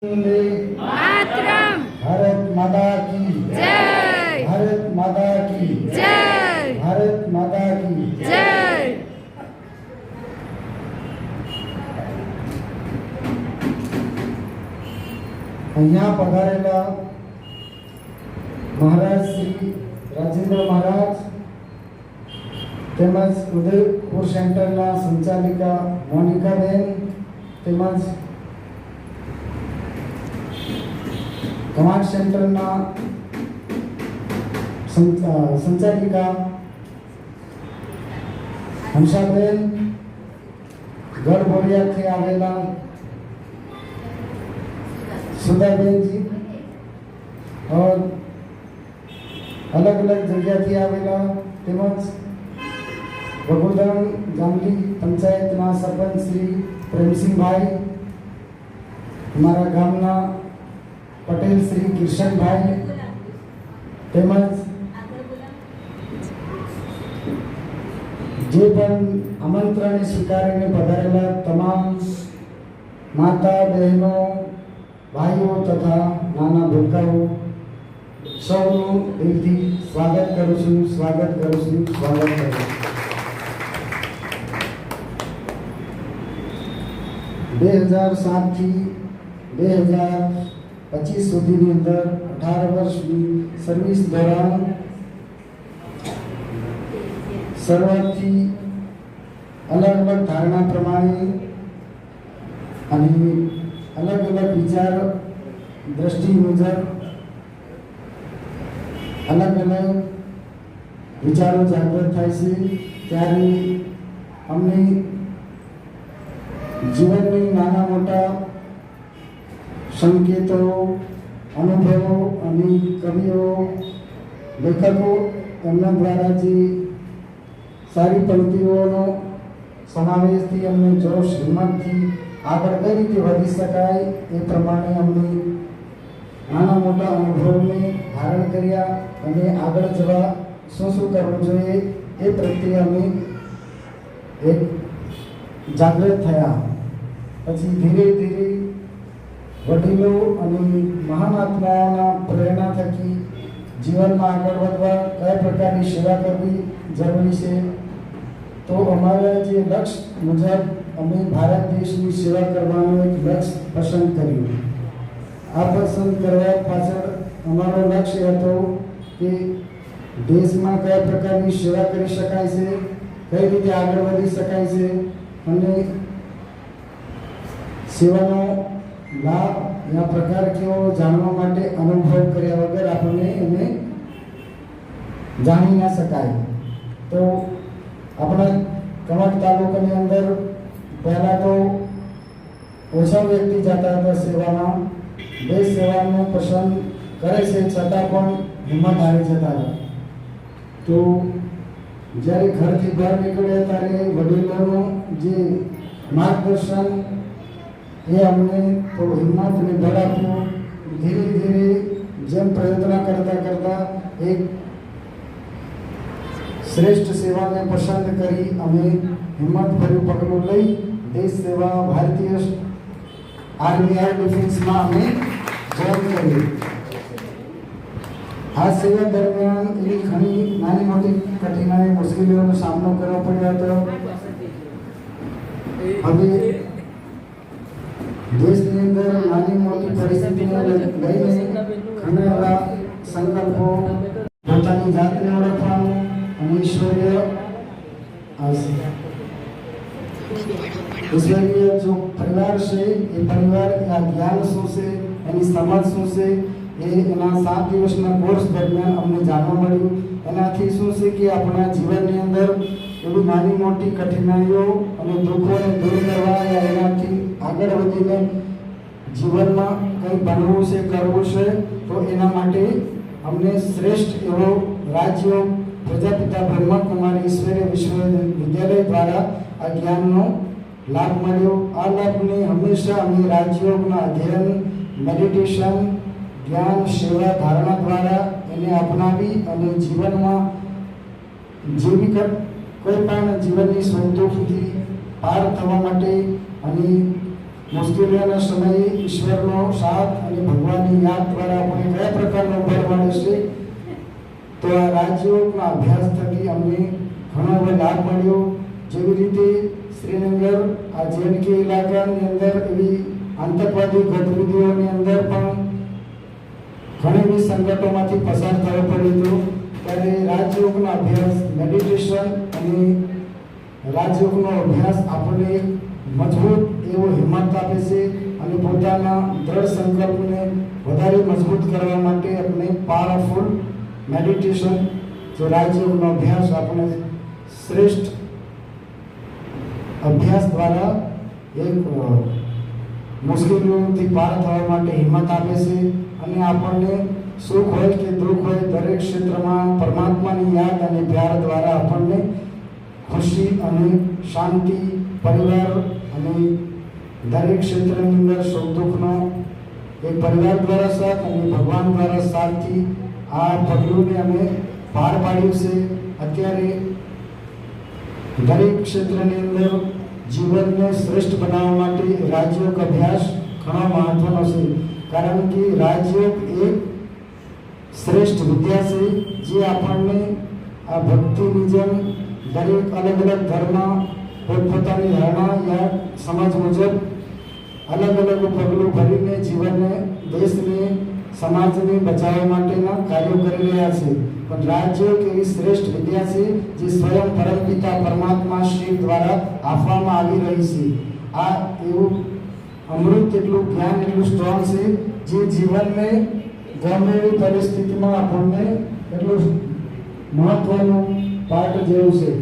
मातरम। भारत माता की जय। भारत माता की जय। भारत माता की जय। અહીંયા પધારેલા મહારાજ શ્રી રાજેન્દ્ર મહારાજ તેમજ ઉદયપુર સેન્ટરના સંચાલિકા મોનિકાબેન તેમજ કમાન્ડ સેન્ટરના સંચાલિકા હંસાબેન, ગઢ બોરિયાથી આવેલા सुधाबेन जी और अलग अलग जगह थी आवेला તેમજ વગોદરણ ગામલી પંચાયતના સરપંચ શ્રી પ્રેમસિંહભાઈ, અમારા ગામના પટેલ શ્રી કિશનભાઈ તેમજ જે પણ આમંત્રણને સ્વીકારીને પધારેલા તમામ માતા બહેનો, ભાઈઓ તથા નાના ભૂલકાઓ સૌનું દિલથી સ્વાગત કરું છું. 2007 થી 2025 સુધીની અંદર 18 વર્ષની સર્વિસ દોરાન શરૂઆતથી અલગ અલગ ધારણા પ્રમાણે અને अलग अलग विचार दृष्टि मुजब अलग अलग विचारों जागृत थाय छे त्यारे अमने जीवननी नाना मोटा संकेतो, अनुभवों અને કવિઓ, લેખકો એમના દ્વારા જે સારી પંક્તિઓનો સમાવેશથી અમને જોશ હિંમતથી આગળ કઈ રીતે વધી શકાય એ પ્રમાણે અમને નાના મોટા અનુભવને ધારણ કર્યા અને આગળ જવા શું શું કરવું જોઈએ એ પ્રત્યે અમે એક જાગૃત થયા. પછી ધીરે ધીરે વડીલો અને મહાત્માઓના પ્રેરણા થકી જીવનમાં આગળ વધવા કયા પ્રકારની સેવા કરવી જરૂરી છે તો અમારા જે લક્ષ્ય મુજબ અમે ભારત દેશની સેવા કરવાનું એક લક્ષ્ય પસંદ કર્યું. આ પસંદ કરવા પાછળ અમારો લક્ષ્ય હતો કે દેશમાં કયા પ્રકારની સેવા કરી શકાય છે, કઈ રીતે આગળ વધી શકાય છે અને સેવાનો લાભ યા પ્રકાર કેવો જાણવા માટે અનુભવ કર્યા વગર આપણને એને જાણી ના શકાય. તો આપણા કમાડ તાલુકાની અંદર પહેલા તો ઓછા વ્યક્તિ જતા હતા સેવામાં, દેશ સેવાનું પસંદ કરે છે છતાં પણ હિંમત હારી જતા હતા. તો જ્યારે ઘરથી બહાર નીકળ્યા ત્યારે વડીલોનું જે માર્ગદર્શન એ અમને થોડું હિંમત અને બળ આપ્યું. ધીરે ધીરે જેમ પ્રયત્ન કરતા કરતા એક શ્રેષ્ઠ સેવાને પસંદ કરી અમે હિંમતભર્યું પગલું લઈ દેશ સેવા ભારતીય આર્મી એર ડિફેન્સમાં અમે જોઈન કરી. આ સેવા દરમિયાન એવી ઘણી નાની મોટી કઠિનાઈ મુશ્કેલીઓનો સામનો કરવો પડ્યો હતો. હવે દેશની અંદર નાની મોટી પરિસ્થિતિને લઈને ઘણા એવા સંકલ્પો, પોતાની જાતને ઓળખવાનું અને ઈશ્વરીય જો પરિવાર છે એ પરિવાર આ જ્ઞાન શું છે, એની સમજ શું છે એ એના 7 દિવસના કોર્સ દરમિયાન અમને જાણવા મળ્યું. એનાથી શું છે કે આપણા જીવનની અંદર એવી નાની મોટી કઠિનાઈઓ અને દુઃખોને દૂર કરવા યા એનાથી આગળ વધીને જીવનમાં કંઈ બનવું છે, કરવું છે તો એના માટે અમને શ્રેષ્ઠ એવો રાજયોગ પ્રજાપિતા બ્રહ્મકુમારી ઈશ્વરીય વિશ્વવિદ્યાલય દ્વારા આ જ્ઞાનનો લાભ મળ્યો. આ લાભને હંમેશા અમે રાજયોગના અધ્યયન, મેડિટેશન, જ્ઞાન, સેવા, ધારણા દ્વારા એને અપનાવી અને જીવનમાં જેવી કોઈ પણ જીવનની સંતોષથી પાર થવા માટે અને મુશ્કેલીઓના સમયે ઈશ્વરનો સાથ અને ભગવાનની યાદ દ્વારા આપણે કયા પ્રકારનો બળ મળે છે, તો આ રાજયોગના અભ્યાસ થકી અમને ઘણો બધો લાભ મળ્યો. જેવી રીતે શ્રીનગર આ JNK ઇલાકાની અંદર એવી આતંકવાદી ગતિવિધિઓની અંદર પણ ઘણી બધી સંકટોમાંથી પસાર થવું પડ્યું હતું. ત્યારે રાજયોગનો અભ્યાસ, મેડિટેશન અને રાજયોગનો અભ્યાસ આપણને મજબૂત એવો હિંમત આપે છે અને પોતાના દ્રઢ સંકલ્પને વધારે મજબૂત કરવા માટે આપણે પાવરફુલ મેડિટેશન, જે રાજયોગનો અભ્યાસ આપણે શ્રેષ્ઠ અભ્યાસ દ્વારા એક મુશ્કેલીઓથી પાર થવા માટે હિંમત આપે છે અને આપણને સુખ હોય કે દુઃખ હોય દરેક ક્ષેત્રમાં પરમાત્માની યાદ અને પ્યાર દ્વારા આપણને ખુશી અને શાંતિ, પરિવાર અને દરેક ક્ષેત્રની અંદર સુખ દુઃખનો એક પરિવાર દ્વારા સાથ અને ભગવાન દ્વારા સાથથી આ પગલુંને અમે પાર પાડ્યું છે. અત્યારે દરેક ક્ષેત્રની અંદર જીવનને શ્રેષ્ઠ બનાવવા માટે રાજયોગ અભ્યાસ ઘણો મહત્વનો છે. કારણ કે રાજયોગ એક શ્રેષ્ઠ વિદ્યા છે જે આપણને આ ભક્તિની જેમ દરેક અલગ અલગ ધર્મ પોતપોતાની ધારણા યા સમજ મુજબ અલગ અલગ પગલું ભરીને જીવનને, દેશને, સમાજને બચાવવા માટેના કાર્યો કરી રહ્યા છે. પણ રાજયોગ એવી શ્રેષ્ઠ વિદ્યા છે જે સ્વયં પરમપિતા પરમાત્મા શ્રી દ્વારા આપવામાં આવી રહી છે. આ એવું અમૃત, એટલું જ્ઞાન, એટલું સ્ટ્રોંગ છે જે જીવનને ગમે એવી પરિસ્થિતિમાં આપણને એટલું મહત્વનું પાઠ જેવું છે.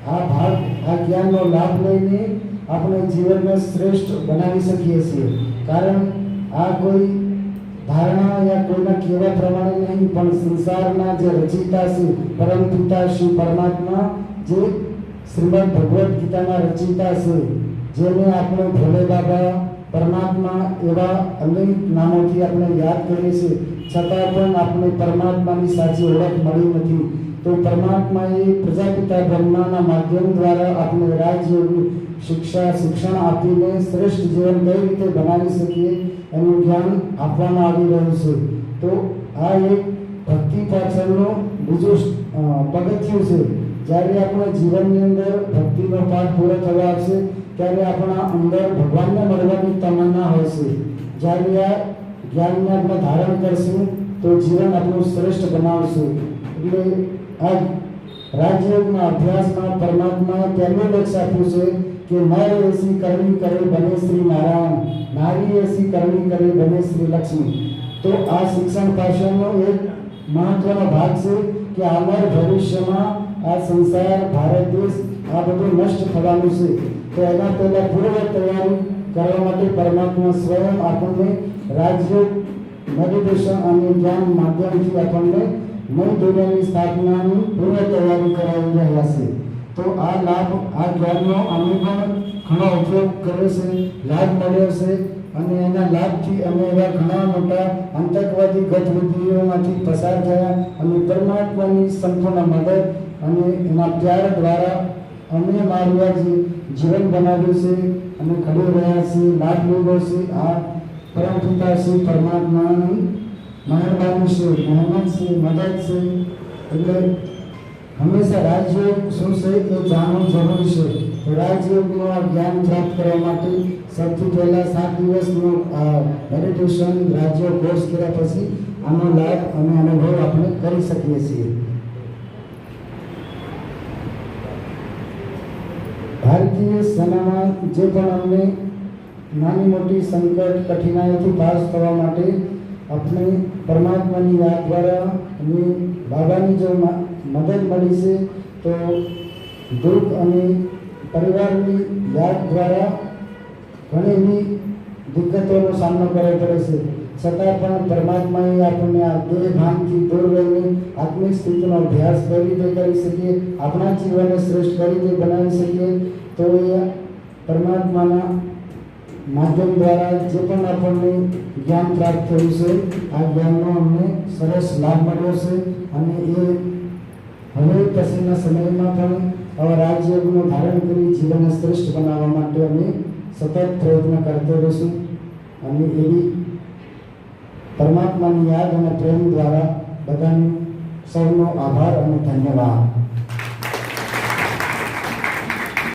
આ જ્ઞાનનો લાભ લઈને આપણે જીવનને શ્રેષ્ઠ બનાવી શકીએ છીએ. કારણ આ કોઈ ધારણા યા કોઈના કહેવા પ્રમાણે નહીં, પણ સંસારના જે રચયિતા છે પરમ પિતા શ્રી પરમાત્મા, જે શ્રીમદ ભગવદ્ ગીતાના રચયિતા છે, જેને આપણે ભોલે બાબા, પરમાત્મા એવા અનેક નામોથી આપણે યાદ કરીએ છીએ, છતાં પણ આપણે પરમાત્માની સાચી ઓળખ મળી નથી. તો પરમાત્માએ પ્રજાપિતા બ્રહ્માના માધ્યમ દ્વારા આપણે રાજયોગની શિક્ષણ આપીને શ્રેષ્ઠ જીવન કઈ રીતે બનાવી શકીએ એનું જ્ઞાન આપવામાં આવી રહ્યું છે. તો આ એક ભક્તિ પાછળનું બીજું પગથિયું છે. જ્યારે આપણા જીવનની અંદર ભક્તિનો પાઠ પૂરો થવા આવશે ત્યારે આપણા અંદર ભગવાનને મળવાની તમન્ના હોય છે. જ્યારે આ જ્ઞાનને આપણે ધારણ કરશું તો જીવન આપણું શ્રેષ્ઠ બનાવશું. એટલે આ રાજયોગના અભ્યાસમાં પરમાત્માએ પહેલું લક્ષ્ય આપ્યું છે કે નર એસી કરણી કરે બને શ્રી નારાયણ, નારી એસી કરણી કરે બને શ્રી લક્ષ્મી. તો આ શિક્ષણ પાછળનો એક મહત્વનો ભાગ છે કે આવનાર ભવિષ્યમાં આ સંસાર, ભારત દેશ આ બધું નષ્ટ થવાનું છે. તો એના પહેલા પૂર્વ તૈયારી કરવા માટે પરમાત્મા સ્વયં આપણને રાજયોગ, મેડિટેશન અને જ્ઞાન માધ્યમથી આપણને નવી દુનિયાની સ્થાપનાની પૂર્વ તૈયારી કરાવી રહ્યા છે. તો આ લાભ, આ જ્ઞાનનો અમે પણ ઘણો ઉપયોગ કર્યો છે, લાભ મળ્યો છે અને એના લાભથી અમે એવા ઘણા મોટા આતંકવાદી ગતિવિધિઓમાંથી પસાર થયા અને પરમાત્માની સંપૂર્ણ મદદ અને એના પ્યાર દ્વારા અમે મારું આ જીવન બનાવ્યું છે અને ઘડી રહ્યા છીએ, લાભ લીધો છે. આ પરમપિતા શ્રી પરમાત્માની મહેરબાની છે, મહેનત છે, મદદ છે. એટલે હંમેશા રાજયોગ શું છે એ જાણવું જરૂરી છે. તો રાજયોગનું આ જ્ઞાન પ્રાપ્ત કરવા માટે સૌથી પહેલા 7 દિવસનું મેડિટેશન રાજયોગ કોર્સ કર્યા પછી આનો લાભ અને અનુભવ આપણે કરી શકીએ છીએ. ભારતીય સેનામાં જે પણ અમને નાની મોટી સંકટ, કઠિનાઈઓથી પાસ થવા માટે આપણે પરમાત્માની યાદ દ્વારા અને બાબાની જો મદદ મળી છે, તો દુઃખ અને પરિવારની યાદ દ્વારા ઘણી એવી દિક્કતોનો સામનો કરવો પડે છે. છતાં પણ પરમાત્માએ આપણને આ દેહ ભાનથી દૂર રહીને આત્મિક સ્થિતિનો અભ્યાસ કઈ રીતે કરી શકીએ, આપણા જીવનને શ્રેષ્ઠ કઈ રીતે બનાવી શકીએ, તો એ પરમાત્માના માધ્યમ દ્વારા જે પણ આપણને જ્ઞાન પ્રાપ્ત થયું છે, આ જ્ઞાનનો અમને સરસ લાભ મળ્યો છે અને એ હવે પછીના સમયમાં પણ આવા રાજયોગનું ધારણ કરી જીવનને શ્રેષ્ઠ બનાવવા માટે અમે સતત પ્રયત્ન કરતો રહીશું અને એવી પરમાત્માની યાદ અને પ્રેમ દ્વારા બધાનો સૌનો આભાર અને ધન્યવાદ.